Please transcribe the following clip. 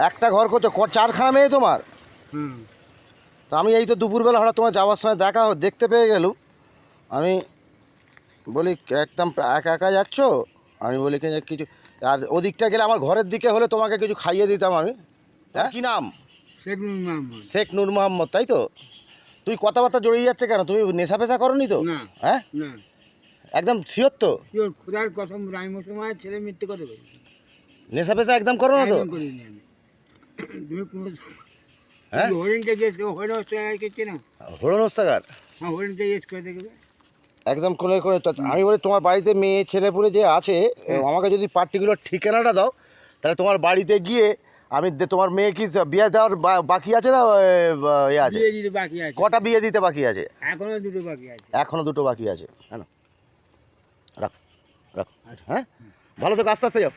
একটা ঘর করছো, চারখানা মেয়ে তোমার? হুম। তো আমি এই তো দুপুরবেলা হঠাৎ তোমার যাওয়ার সময় দেখতে পেয়ে গেলুম। আমি বলি একদম একা একা যাচ্ছ, আমি বলি কিছু, আর ওদিকটা গেলে আমার ঘরের দিকে হলে তোমাকে কিছু খাইয়ে দিতাম আমি। হ্যাঁ, কী নাম? শেখ নূর মোহাম্মদ। শেখ নূর মোহাম্মদ, তাই তো? তুই কথাবার্তা জড়িয়ে যাচ্ছে কেন? তুমি নেশা ফেশা করনি তো? না। হ্যাঁ, না, একদম শিওর তো? তোর খোদার কসম, রাই মুসলমানের ছেলে মিথ্যে কথা বলি। নেশা ফেশা একদম করো না তো? একদম করিনি আমি। তুমি কোনো হ্যাঁ, হরিণকে গিয়েছ, হরিণ হচ্ছে না? হরণ হস্তাগার হ্যাঁ, হরিণকে গিয়েছ করে দেখবে। একদম করে করে আমি বলি তোমার বাড়িতে মেয়ে ছেলেপুলে যে আছে, আমাকে যদি পার্টিকুলার ঠিকানাটা দাও, তাহলে তোমার বাড়িতে গিয়ে আমি তোমার মেয়ে কি বিয়ে দেওয়ার বাকি আছে না এ আছে? বিয়ে দিতে বাকি আছে। কটা বিয়ে দিতে বাকি আছে? এখনো দুটো বাকি আছে। এখনো দুটো বাকি আছে। হ্যাঁ, রাখ রাখ। হ্যাঁ, ভালো তো, আস্তে আস্তে যাও।